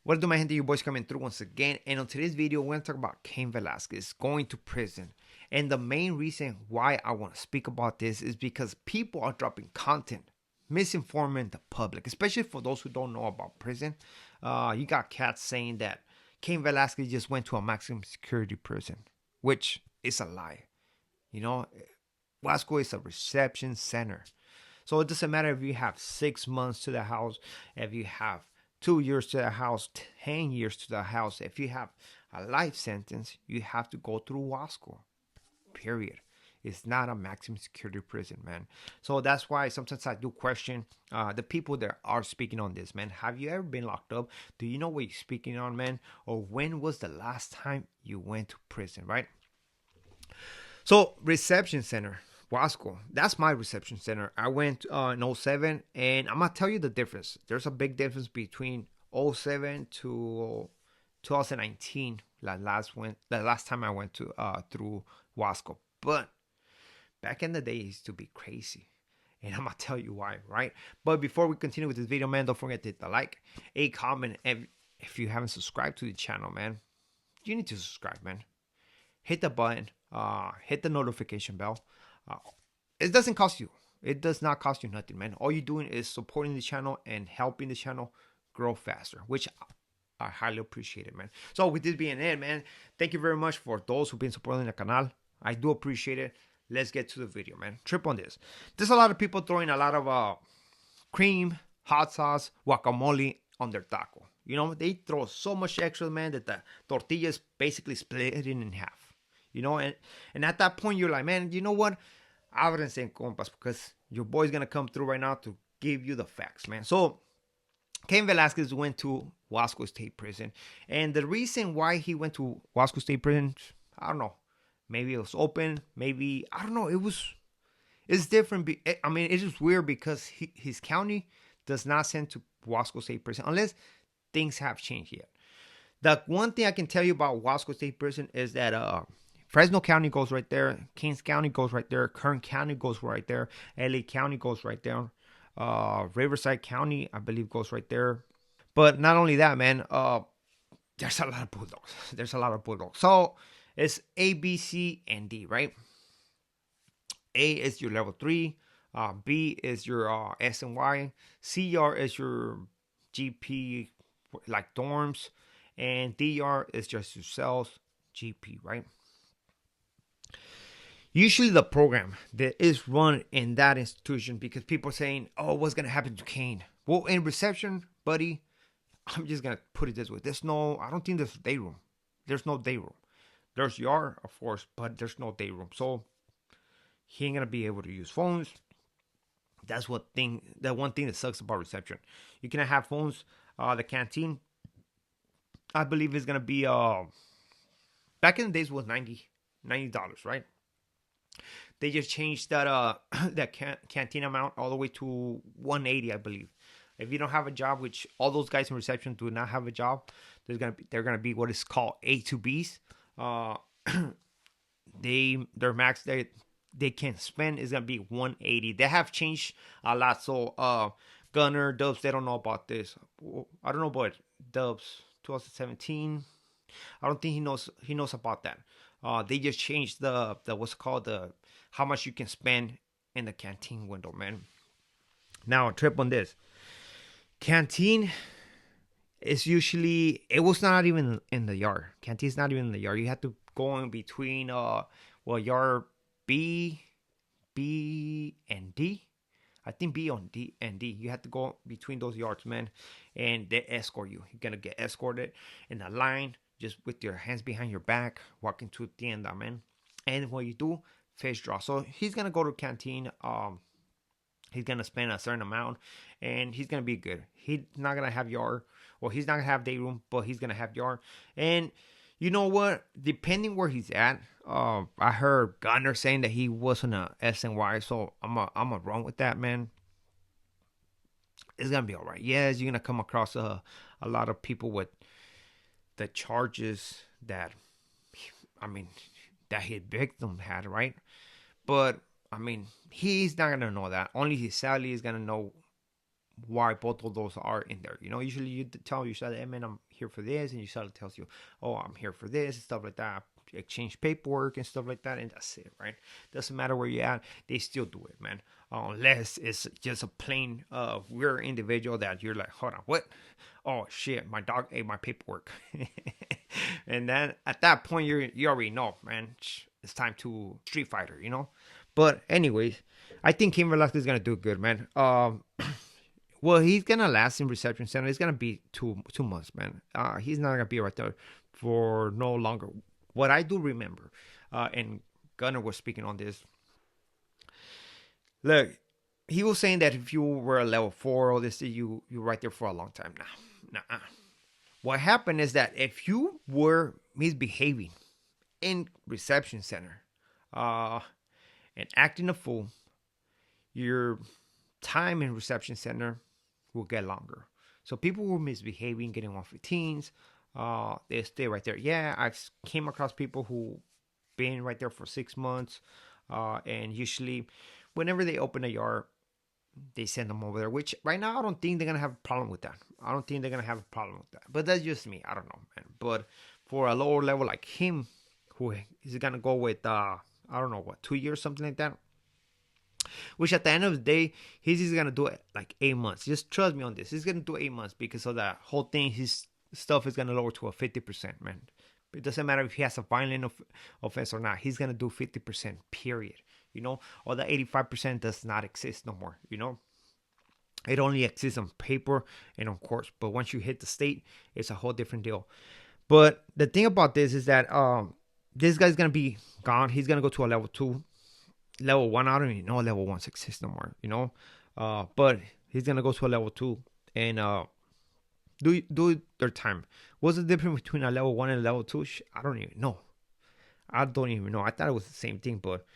What do my gente, you boys coming through once again. And on today's video, we're going to talk about Cain Velazquez going to prison. And the main reason why I want to speak about this is because people are dropping content, misinforming the public, especially for those who don't know about prison. You got cats saying that Cain Velazquez just went to a maximum security prison, which is a lie. You know, Wasco is a reception center. So it doesn't matter if you have 6 months to the house, if you have 2 years to the house, 10 years to the house. If you have a life sentence, you have to go through Wasco. Period. It's not a maximum security prison, man. So that's why sometimes I do question the people that are speaking on this, man. Have you ever been locked up? Do you know what you're speaking on, man? Or when was the last time you went to prison, right? So, reception center. Wasco. That's my reception center. I went in 07, and I'm going to tell you the difference. There's a big difference between 07 to 2019, the last time I went to through Wasco. But back in the day, it used to be crazy. And I'm going to tell you why, right? But before we continue with this video, man, don't forget to hit the like, a comment, and if you haven't subscribed to the channel, man, you need to subscribe, man. Hit the button, hit the notification bell. It doesn't cost you. It does not cost you nothing, man. All you're doing is supporting the channel and helping the channel grow faster, which I highly appreciate it, man. So with this being it, man, thank you very much for those who've been supporting the canal. I do appreciate it. Let's get to the video, man. Trip on this. There's a lot of people throwing a lot of cream, hot sauce, guacamole on their taco. You know, they throw so much extra, man, that the tortilla is basically split in half. You know, and at that point, you're like, man, you know what? Ábranse en compas, because your boy's going to come through right now to give you the facts, man. So, Cain Velazquez went to Wasco State Prison. And the reason why he went to Wasco State Prison, I don't know. Maybe it was open. Maybe, I don't know. It's different. I mean, it's just weird because his county does not send to Wasco State Prison unless things have changed yet. The one thing I can tell you about Wasco State Prison is that Fresno County goes right there. Kings County goes right there. Kern County goes right there. LA County goes right there. Riverside County, I believe, goes right there. But not only that, man, there's a lot of bulldogs. There's a lot of bulldogs. So it's A, B, C, and D, right? A is your level 3. B is your S and Y. CR is your GP, like dorms. And DR is just your cells, GP, right? Usually the program that is run in that institution, because people are saying, oh, what's going to happen to Cain? Well, in reception, buddy, I'm just going to put it this way. I don't think there's a day room. There's no day room. There's yard, of course, but there's no day room. So he ain't going to be able to use phones. That's one thing that sucks about reception. You cannot have phones. The canteen, I believe, is going to be, back in the days was $90, right? They just changed that that canteen amount all the way to $180, I believe. If you don't have a job, which all those guys in reception do not have a job, they're gonna be what is called A2Bs. Their max they can spend is gonna be $180. They have changed a lot. So Gunner, Dubs, they don't know about this. I don't know about Dubs 2017. I don't think he knows about that. They just changed the what's called the how much you can spend in the canteen window, man. Now, a trip on this. Canteen is usually, it was not even in the yard. Canteen's not even in the yard. You have to go in between yard B and D. I think B on D and D. You have to go between those yards, man, and they escort you. You're gonna get escorted in a line, just with your hands behind your back, walking to the end, man. And what you do, face draw. So he's gonna go to canteen. He's gonna spend a certain amount, and he's gonna be good. He's not gonna have yard, or he's not gonna have day room, but he's gonna have yard. And you know what? Depending where he's at, I heard Gunner saying that he wasn't a SNY, so I'm a wrong with that, man. It's gonna be all right. Yes, you're gonna come across a lot of people with the charges that, I mean, that his victim had, right? But I mean, he's not gonna know that. Only his Sally is gonna know why both of those are in there. You know, usually you tell yourself, hey man, I'm here for this, and yourself tells you, oh, I'm here for this and stuff like that. Exchange paperwork and stuff like that, and that's it, right? Doesn't matter where you're at, they still do it, man. Unless it's just a plain weird individual that you're like, hold on, what? Oh shit, my dog ate my paperwork. And then at that point you already know, man, it's time to Street Fighter, you know. But anyways, I think Cain Velasquez is gonna do good, man. Well, he's gonna last in reception center. It's gonna be 2 months, man. He's not gonna be right there for no longer. What I do remember, and Gunner was speaking on this. Look, he was saying that if you were a level 4 or this, you right there for a long time. Nah. What happened is that if you were misbehaving in reception center, and acting a fool, your time in reception center will get longer. So people who are misbehaving, getting 115s, they stay right there. Yeah, I've came across people who been right there for 6 months, and usually whenever they open a yard, they send them over there, which right now I don't think they're gonna have a problem with that. I don't think they're gonna have a problem with that. But that's just me. I don't know, man. But for a lower level like him, who is gonna go with I don't know what, 2 years, something like that. Which at the end of the day, he's just gonna do it like 8 months. Just trust me on this. He's gonna do 8 months because of that whole thing. His stuff is gonna lower to a 50%, man. It doesn't matter if he has a violent offense or not. He's gonna do 50%. Period. You know, or the 85% does not exist no more. You know, it only exists on paper and on course. But once you hit the state, it's a whole different deal. But the thing about this is that this guy's gonna be gone. He's gonna go to a level 2. Level 1, I don't even know level 1 exists no more, you know. But he's gonna go to a level 2 and do their time. What's the difference between a level 1 and a level 2? I don't even know. I thought it was the same thing, but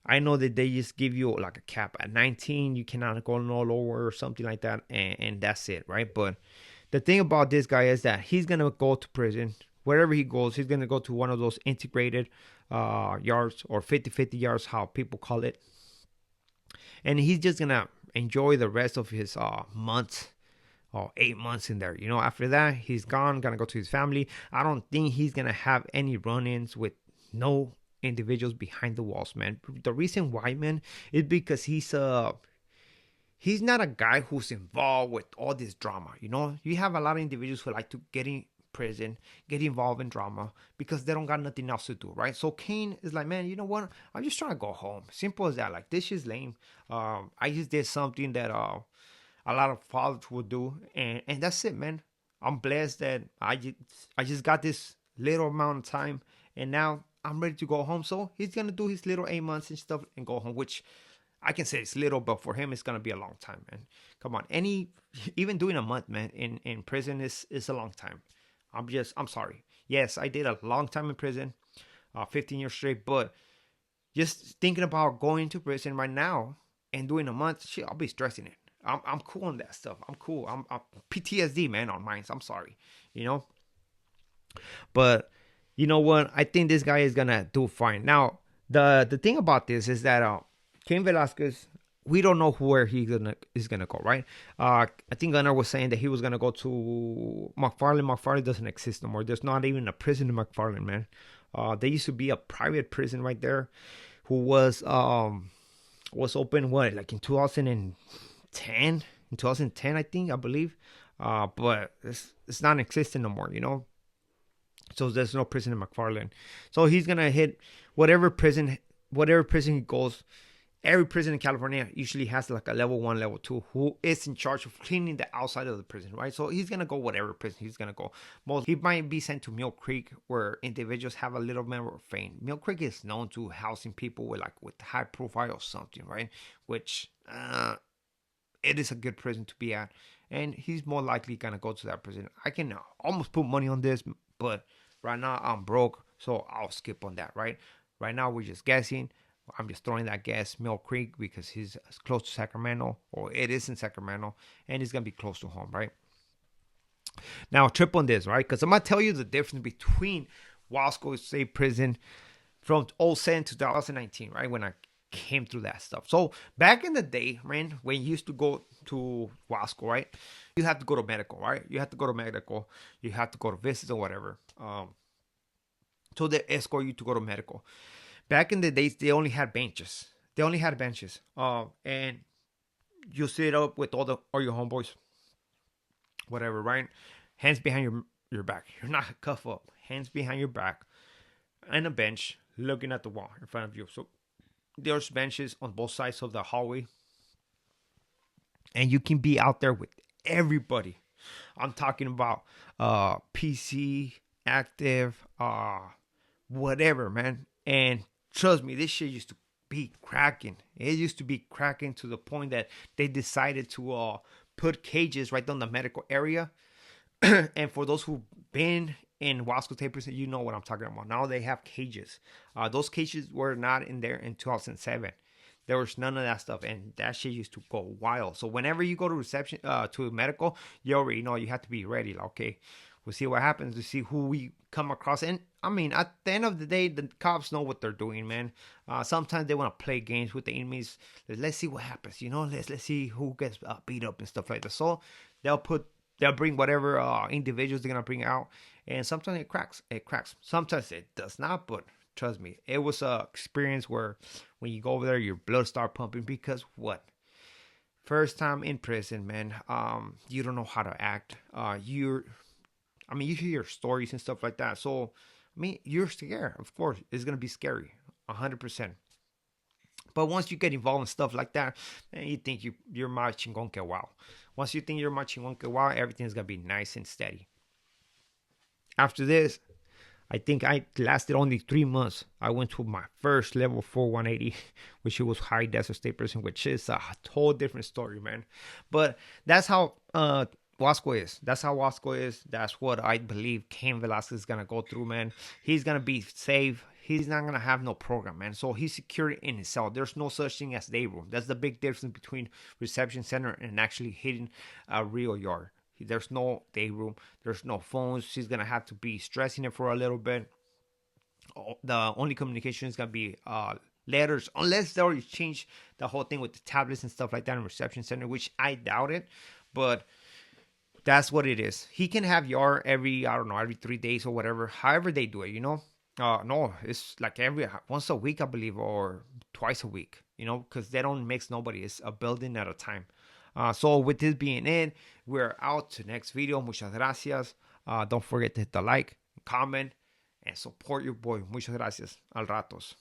I know that they just give you like a cap at 19. You cannot go no lower or something like that, and that's it, right? But the thing about this guy is that he's gonna go to prison. Wherever he goes, he's gonna go to one of those integrated yards or 50-50 yards, how people call it, and he's just gonna enjoy the rest of his months or 8 months in there. You know, after that, he's gonna go to his family. I don't think he's gonna have any run-ins with no individuals behind the walls, man. The reason why, man, is because he's not a guy who's involved with all this drama. You know, you have a lot of individuals who like to get in prison, get involved in drama because they don't got nothing else to do, right? So Cain is like, man, you know what? I'm just trying to go home. Simple as that. Like, this is lame. I just did something that a lot of fathers would do, and that's it, man. I'm blessed that I just got this little amount of time, and now I'm ready to go home. So he's gonna do his little 8 months and stuff and go home, which I can say it's little, but for him it's gonna be a long time, man. Come on, even doing a month, man, in prison is a long time. I'm sorry. Yes, I did a long time in prison, 15 years straight, but just thinking about going to prison right now and doing a month, shit, I'll be stressing it. I'm cool on that stuff. I'm cool. I'm PTSD, man, on mine. I'm sorry, you know. But you know what? I think this guy is gonna do fine. Now, the thing about this is that Cain Velasquez, we don't know where is gonna go, right? I think Gunnar was saying that he was gonna go to McFarland. McFarland doesn't exist no more. There's not even a prison in McFarland, man. There used to be a private prison right there, who was open like in 2010, I think, I believe. But it's not existing no more, you know. So there's no prison in McFarland. So he's gonna hit whatever prison he goes. Every prison in California usually has like a level 1, level 2 who is in charge of cleaning the outside of the prison, right? So he's gonna go whatever prison he's gonna go. He might be sent to Mill Creek, where individuals have a little bit of fame. Mill Creek is known to housing people with high profile or something, right? Which it is a good prison to be at, and he's more likely gonna go to that prison. I can almost put money on this, but right now I'm broke, so I'll skip on that, right? Right now we're just guessing. I'm just throwing that guess, Mill Creek, because he's close to Sacramento, or it is in Sacramento, and he's going to be close to home, right? Now, trip on this, right? Because I'm going to tell you the difference between Wasco State Prison from 2007 to 2019, right? When came through that stuff. So back in the day, man, when you used to go to Wasco, right? You have to go to medical, right? You have to go to medical. You have to go to visits or whatever. So they escort you to go to medical. Back in the days, they only had benches. They only had benches. And you sit up with all your homeboys, whatever, right? Hands behind your back. You're not cuff up. Hands behind your back, and a bench looking at the wall in front of you. So there's benches on both sides of the hallway, and you can be out there with everybody. I'm talking about PC, active, whatever, man. And trust me, this shit used to be cracking. It used to be cracking to the point that they decided to put cages right down the medical area. And for those who've been in Wasco Tapers, you know what I'm talking about. Now they have cages. Those cages were not in there in 2007. There was none of that stuff, and that shit used to go wild. So whenever you go to reception, to medical, you already know you have to be ready. Like, okay, we'll see what happens to see who we come across. And I mean, at the end of the day, the cops know what they're doing, man. Sometimes they want to play games with the enemies. Let's see what happens, you know. Let's see who gets beat up and stuff like that. So they'll bring whatever individuals they're gonna bring out, and sometimes it cracks. Sometimes it does not, but trust me, it was a experience where when you go over there, your blood start pumping because what? First time in prison, man. You don't know how to act. You hear stories and stuff like that. So, I mean, you're scared. Of course, it's gonna be scary, 100%. But once you get involved in stuff like that, man, you think you're marching con que wow. Once you think you're marching con que wow, everything's gonna be nice and steady. After this, I think I lasted only 3 months. I went to my first level 4 180, which was high desert state prison, which is a whole different story, man. But that's how Wasco is. That's how Wasco is. That's what I believe Cain Velazquez is gonna go through, man. He's gonna be safe. He's not gonna have no program, man. So he's secure in his cell. There's no such thing as day room. That's the big difference between reception center and actually hitting a real yard. There's no day room. There's no phones. He's gonna have to be stressing it for a little bit. The only communication is gonna be letters, unless they already changed the whole thing with the tablets and stuff like that in reception center, which I doubt it. But that's what it is. He can have yard every 3 days or whatever. However they do it, you know. No, it's like once a week, I believe, or twice a week, you know, because they don't mix nobody. It's a building at a time. So with this being in, we're out to next video. Muchas gracias. Don't forget to hit the like, comment, and support your boy. Muchas gracias. Al ratos.